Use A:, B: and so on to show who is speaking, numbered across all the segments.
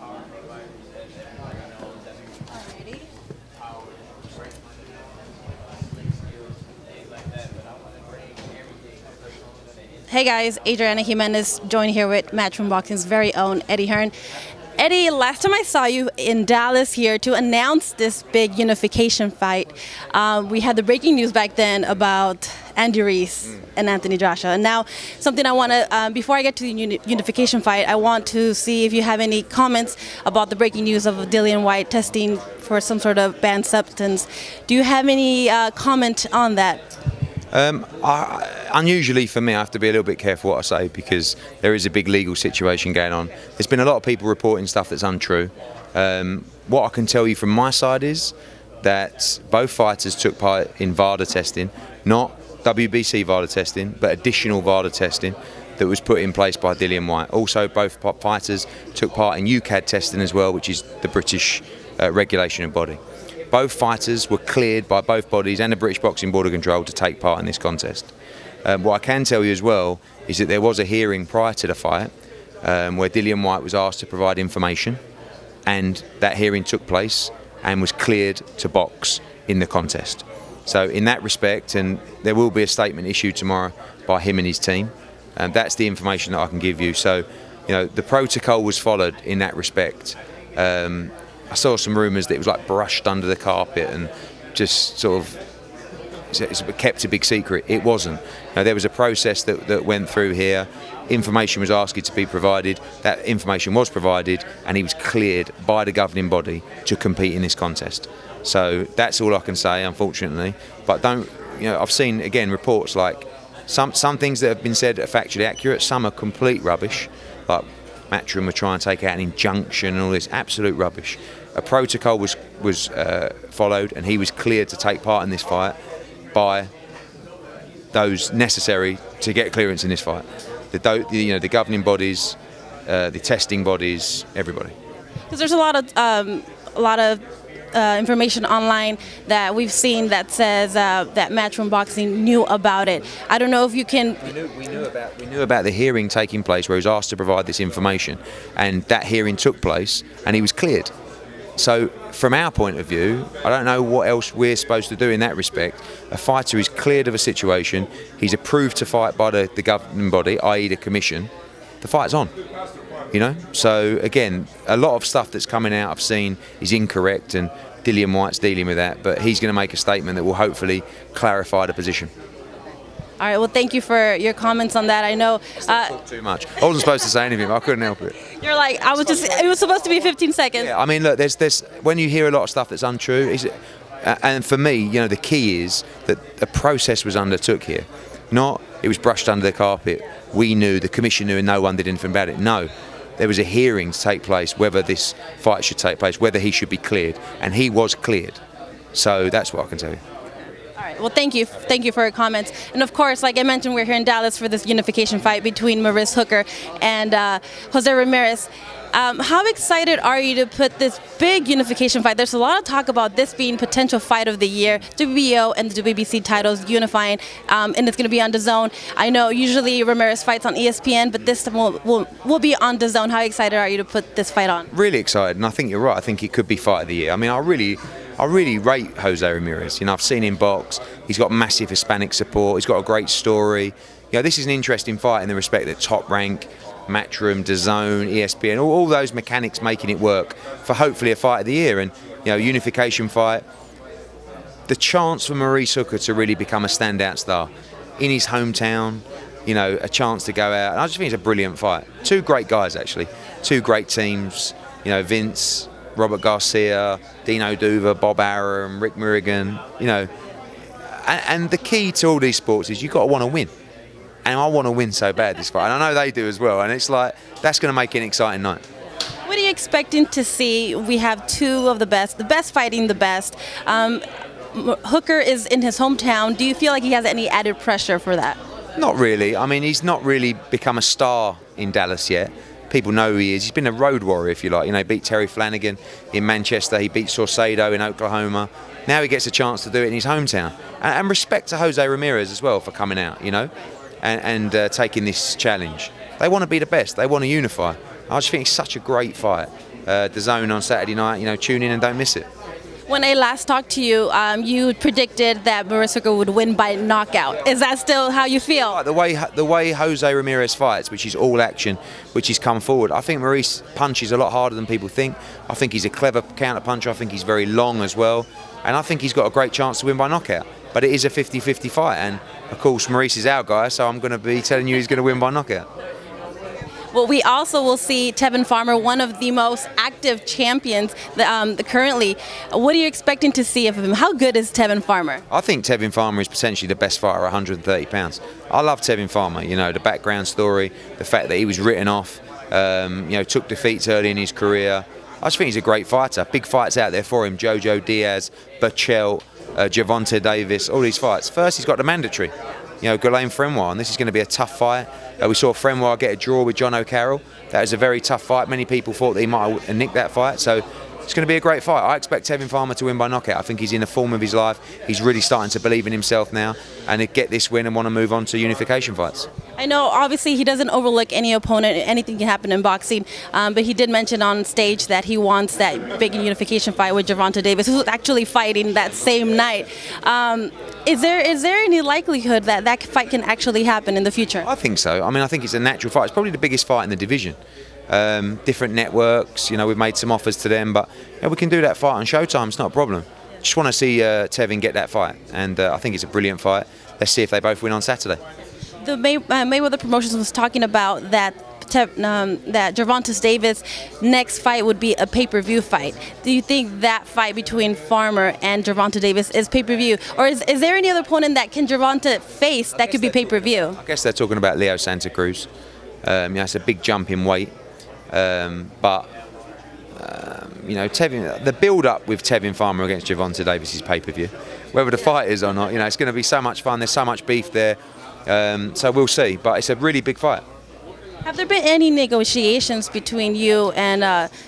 A: Alrighty. Hey guys, Adriana Jimenez joined here with Matchroom Boxing's very own Eddie Hearn. Eddie, last time I saw you in Dallas here to announce this big unification fight, we had the breaking news back then about Andy Ruiz and Anthony Joshua. And now something I want to, before I get to the unification fight, I want to see if you have any comments about the breaking news of dillian Whyte testing for some sort of banned substance. Do you have any comment on that?
B: Unusually for me, I have to be a little bit careful what I say because there is a big legal situation going on. There's been a lot of people reporting stuff that's untrue. What I can tell you from my side is that both fighters took part in VADA testing, not WBC VADA testing, but additional VADA testing that was put in place by dillian Whyte. Also, both fighters took part in UCAD testing as well, which is the British regulation and body. Both fighters were cleared by both bodies and the British Boxing Board of Control to take part in this contest. What I can tell you as well is that there was a hearing prior to the fight where dillian Whyte was asked to provide information, and that hearing took place and was cleared to box in the contest. So in that respect, and there will be a statement issued tomorrow by him and his team, and that's the information that I can give you. So, you know, the protocol was followed in that respect. I saw some rumours that it was like brushed under the carpet and just sort of kept a big secret. It wasn't. There was a process that went through here. Information was asked to be provided. That information was provided, and he was cleared by the governing body to compete in this contest. So that's all I can say, unfortunately. But I've seen again reports like some things that have been said are factually accurate. Some are complete rubbish. Like Matchroom were trying to take out an injunction and all this absolute rubbish. A protocol was followed, and he was cleared to take part in this fight by those necessary to get clearance in this fight. The governing bodies, the testing bodies, everybody.
A: Because there's a lot of information online that we've seen that says that Matchroom Boxing knew about it. I don't know if you can.
B: We knew about the hearing taking place where he was asked to provide this information, and that hearing took place, and he was cleared. So from our point of view, I don't know what else we're supposed to do in that respect. A fighter is cleared of a situation, he's approved to fight by the governing body, i.e. the commission, the fight's on. So again, a lot of stuff that's coming out I've seen is incorrect, and dillian Whyte's dealing with that, but he's going to make a statement that will hopefully clarify the position.
A: All right, well, thank you for your comments on that. I know.
B: Talk too much. I wasn't supposed to say anything, but I couldn't help it.
A: You're like, it was supposed to be 15 seconds.
B: Yeah, I mean, look, there's when you hear a lot of stuff that's untrue, and for me, the key is that a process was undertook here. Not it was brushed under the carpet. We knew, the commission knew, and no one did anything about it. No. There was a hearing to take place whether this fight should take place, whether he should be cleared, and he was cleared. So that's what I can tell you.
A: All right. Well, thank you for your comments. And of course, like I mentioned, we're here in Dallas for this unification fight between Maurice Hooker and Jose Ramirez. How excited are you to put this big unification fight? There's a lot of talk about this being potential fight of the year, WBO and the WBC titles unifying, and it's going to be on DAZN. I know usually Ramirez fights on ESPN, but this time will be on DAZN. How excited are you to put this fight on?
B: Really excited, and I think you're right. I think it could be fight of the year. I mean, I really rate Jose Ramirez. I've seen him box. He's got massive Hispanic support. He's got a great story. This is an interesting fight in the respect that Top Rank, Matchroom, DAZN, ESPN, all those mechanics making it work for hopefully a fight of the year. And unification fight, the chance for Maurice Hooker to really become a standout star in his hometown, a chance to go out. And I just think it's a brilliant fight. Two great guys, actually. Two great teams. Vince, Robert Garcia, Dino Duva, Bob Arum, Rick Murrigan. And the key to all these sports is you've got to want to win. And I want to win so bad this fight, and I know they do as well. And it's like that's going to make it an exciting night.
A: What are you expecting to see? We have two of the best fighting the best. Hooker is in his hometown. Do you feel like he has any added pressure for that?
B: Not really. I mean, he's not really become a star in Dallas yet. People know who he is. He's been a road warrior, if you like. He beat Terry Flanagan in Manchester. He beat Saucedo in Oklahoma. Now he gets a chance to do it in his hometown. And respect to Jose Ramirez as well for coming out, and taking this challenge. They want to be the best. They want to unify. I just think it's such a great fight. DAZN on Saturday night. You know, tune in and don't miss it.
A: When I last talked to you, you predicted that Marissa would win by knockout. Is that still how you feel?
B: Like the way Jose Ramirez fights, which is all action, which he's come forward. I think Maurice punches a lot harder than people think. I think he's a clever counter puncher. I think he's very long as well, and I think he's got a great chance to win by knockout. But it is a 50-50 fight, and of course Maurice is our guy, so I'm going to be telling you he's going to win by knockout.
A: Well, we also will see Tevin Farmer, one of the most active champions currently. What are you expecting to see of him? How good is Tevin Farmer?
B: I think Tevin Farmer is potentially the best fighter at 130 pounds. I love Tevin Farmer, you know, the background story, the fact that he was written off, you know, took defeats early in his career. I just think he's a great fighter. Big fights out there for him. Jojo Diaz, Burchell, Gervonta Davis, all these fights. First, he's got the mandatory. You know, Ghislaine Frenoir, and this is going to be a tough fight. We saw Frenoir get a draw with John O'Carroll. That was a very tough fight. Many people thought that he might have nicked that fight. So it's going to be a great fight. I expect Tevin Farmer to win by knockout. I think he's in the form of his life. He's really starting to believe in himself now and to get this win and want to move on to unification fights.
A: I know, obviously, he doesn't overlook any opponent. Anything can happen in boxing. But he did mention on stage that he wants that big unification fight with Gervonta Davis, who's actually fighting that same night. Is there any likelihood that that fight can actually happen in the future?
B: I think so. I mean, I think it's a natural fight. It's probably the biggest fight in the division. Different networks, you know, we've made some offers to them, but you know, we can do that fight on Showtime. It's not a problem. Just want to see Tevin get that fight, and I think it's a brilliant fight. Let's see if they both win on Saturday.
A: The Mayweather Promotions was talking about that that Gervonta Davis' next fight would be a pay-per-view fight. Do you think that fight between Farmer and Gervonta Davis is pay-per-view, or is there any other opponent that can Gervonta face that could be pay-per-view?
B: I guess they're talking about Leo Santa Cruz. You know, it's a big jump in weight, but you know, the build-up with Tevin Farmer against Gervonta Davis is pay-per-view. Whether the fight is or not, you know, it's going to be so much fun. There's so much beef there, so we'll see. But it's a really big fight.
A: Have there been any negotiations between you and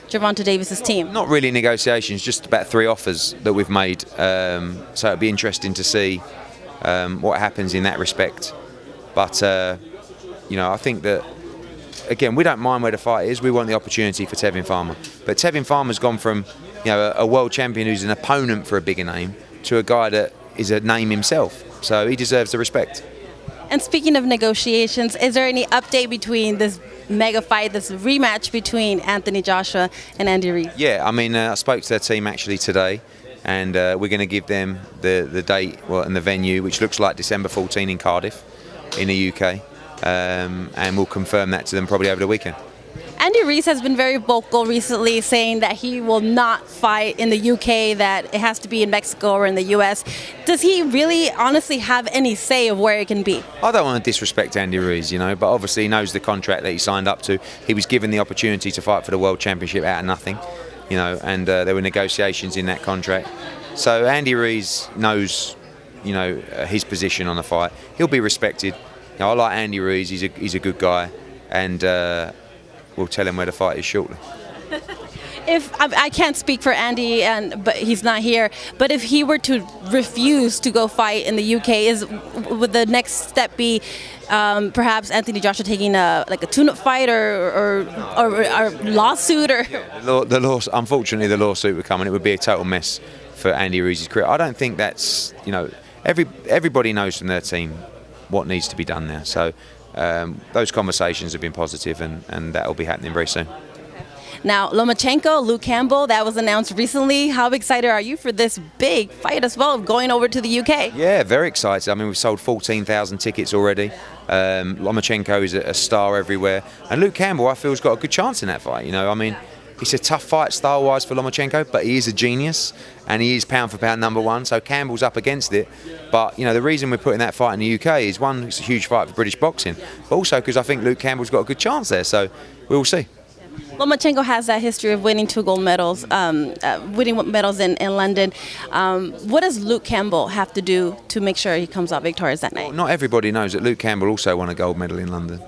A: Gervonta Davis's team?
B: Not really negotiations, just about 3 offers that we've made. So it'll be interesting to see what happens in that respect. But you know, I think that, again, we don't mind where the fight is. We want the opportunity for Tevin Farmer. But Tevin Farmer's gone from, you know, a world champion who's an opponent for a bigger name to a guy that is a name himself. So he deserves the respect.
A: And speaking of negotiations, is there any update between this mega fight, this rematch between Anthony Joshua and Andy Ruiz?
B: Yeah, I mean, I spoke to their team actually today, and we're going to give them the date and the venue, which looks like December 14 in Cardiff, in the UK, and we'll confirm that to them probably over the weekend.
A: Andy Ruiz has been very vocal recently, saying that he will not fight in the UK, that it has to be in Mexico or in the US. Does he really honestly have any say of where it can be?
B: I don't want to disrespect Andy Ruiz, you know, but obviously he knows the contract that he signed up to. He was given the opportunity to fight for the World Championship out of nothing, you know, and there were negotiations in that contract. So Andy Ruiz knows, you know, his position on the fight. He'll be respected. You know, I like Andy Ruiz. He's a good guy, and we'll tell him where the fight is shortly.
A: If I can't speak for Andy, but he's not here. But if he were to refuse to go fight in the UK, would the next step be perhaps Anthony Joshua taking a tune-up fight or lawsuit? Or
B: Unfortunately, the lawsuit would come, and it would be a total mess for Andy Ruiz's career. I don't think that's, you know, everybody knows from their team what needs to be done now. So those conversations have been positive, and that will be happening very soon.
A: Now, Lomachenko, Luke Campbell, that was announced recently. How excited are you for this big fight as well, going over to the UK?
B: Yeah, very excited. I mean, we've sold 14,000 tickets already. Lomachenko is a star everywhere. And Luke Campbell, I feel, has got a good chance in that fight. You know, I mean, it's a tough fight style-wise for Lomachenko, but he is a genius, and he is pound-for-pound #1, so Campbell's up against it. But, you know, the reason we're putting that fight in the UK is, one, it's a huge fight for British boxing, but also because I think Luke Campbell's got a good chance there, so we'll see.
A: Lomachenko has that history of winning 2 gold medals, winning medals in London. What does Luke Campbell have to do to make sure he comes out victorious that night?
B: Well, not everybody knows that Luke Campbell also won a gold medal in London.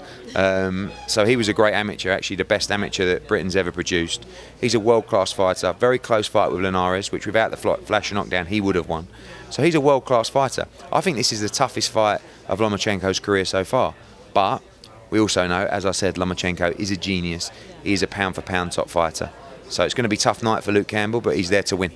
B: So he was a great amateur, actually the best amateur that Britain's ever produced. He's a world-class fighter, very close fight with Linares, which without the flash knockdown he would have won. So he's a world-class fighter. I think this is the toughest fight of Lomachenko's career so far. But we also know, as I said, Lomachenko is a genius. He is a pound-for-pound top fighter. So it's going to be a tough night for Luke Campbell, but he's there to win.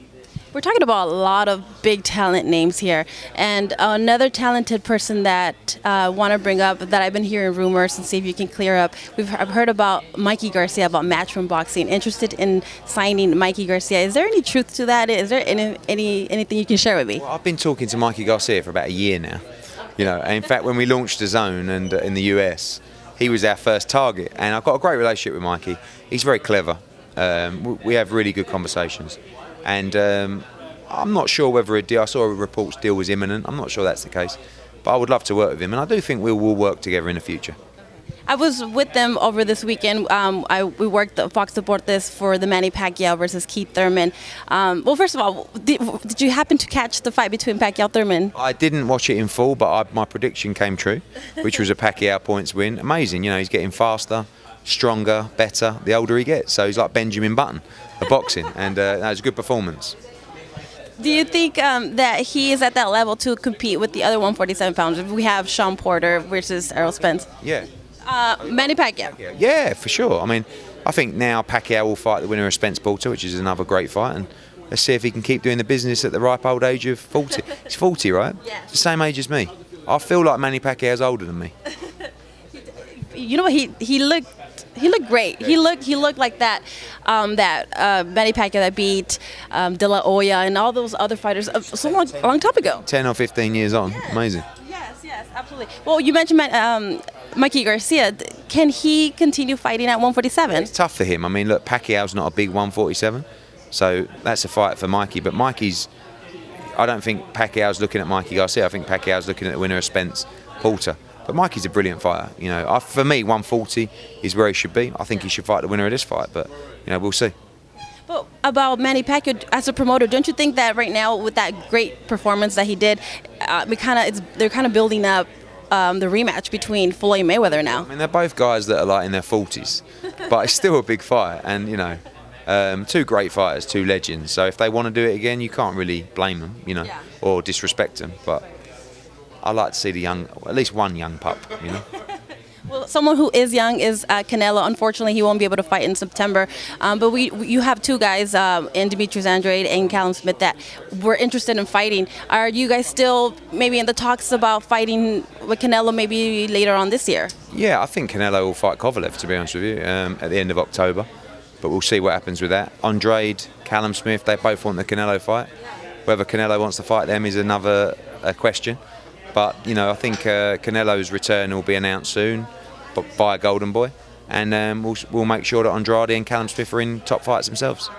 A: We're talking about a lot of big talent names here, and another talented person that I want to bring up that I've been hearing rumors and see if you can clear up. I've heard about Mikey Garcia, about Matchroom Boxing, interested in signing Mikey Garcia. Is there any truth to that? Is there anything you can share with me?
B: Well, I've been talking to Mikey Garcia for about a year now. And in fact, when we launched DAZN and in the US, he was our first target, and I've got a great relationship with Mikey. He's very clever. We have really good conversations. And I'm not sure whether a deal, I saw a reports deal was imminent. I'm not sure that's the case. But I would love to work with him, and I do think we will work together in the future.
A: I was with them over this weekend. We worked the Fox Deportes for the Manny Pacquiao versus Keith Thurman. Well, first of all, did you happen to catch the fight between Pacquiao and Thurman?
B: I didn't watch it in full, but my prediction came true, which was a Pacquiao points win. Amazing, he's getting faster, stronger, better the older he gets. So he's like Benjamin Button of boxing, and that was a good performance.
A: Do you think that he is at that level to compete with the other 147 pounders? We have Sean Porter versus Errol Spence.
B: Yeah.
A: Manny Pacquiao.
B: Yeah, for sure. I mean, I think now Pacquiao will fight the winner of Spence Porter, which is another great fight, and let's see if he can keep doing the business at the ripe old age of 40. He's 40, right?
A: Yeah.
B: He's the same age as me. I feel like Manny Pacquiao's older than me.
A: You know what? He looked great. He looked like that Manny Pacquiao that beat De La Hoya and all those other fighters a long time ago.
B: 10 or 15 years on.
A: Yeah.
B: Amazing.
A: Yes, absolutely. Well, you mentioned Mikey Garcia. Can he continue fighting at 147?
B: It's tough for him. I mean, look, Pacquiao's not a big 147, so that's a fight for Mikey. But I don't think Pacquiao's looking at Mikey Garcia. I think Pacquiao's looking at the winner of Spence Porter. But Mikey's a brilliant fighter. For me, 140 is where he should be. I think he should fight the winner of this fight, but we'll see.
A: But about Manny Pacquiao as a promoter, don't you think that right now with that great performance that he did, they're kind of building up the rematch between Floyd and Mayweather now?
B: I mean, they're both guys that are like in their 40s, but it's still a big fight, and two great fighters, two legends. So if they want to do it again, you can't really blame them,
A: Yeah.
B: or disrespect them. But I like to see at least one young pup,
A: Well, someone who is young is Canelo. Unfortunately, he won't be able to fight in September. But you have two guys in Demetrius Andrade and Callum Smith that were interested in fighting. Are you guys still maybe in the talks about fighting with Canelo maybe later on this year?
B: Yeah, I think Canelo will fight Kovalev, to be honest with you, at the end of October. But we'll see what happens with that. Andrade, Callum Smith, they both want the Canelo fight. Whether Canelo wants to fight them is another question. But, I think Canelo's return will be announced soon by Golden Boy. And we'll make sure that Andrade and Callum Smith are in top fights themselves.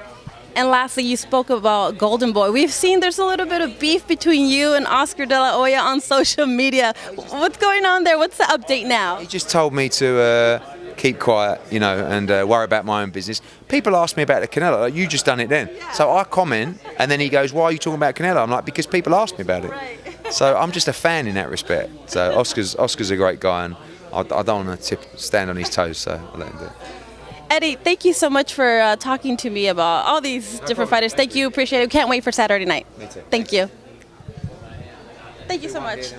A: And lastly, you spoke about Golden Boy. We've seen there's a little bit of beef between you and Oscar De La Hoya on social media. What's going on there? What's the update now?
B: He just told me to keep quiet, and worry about my own business. People ask me about the Canelo, like, you just done it then. Yeah. So I comment, and then he goes, why are you talking about Canelo? I'm like, because people ask me about it.
A: Right.
B: So I'm just a fan in that respect. So Oscar's a great guy, and I don't want to stand on his toes, so I'll let him do it.
A: Eddie, thank you so much for talking to me about all these different fighters. Thank you, appreciate it. Can't wait for Saturday night.
B: Me too.
A: Thank you. Thank you so much.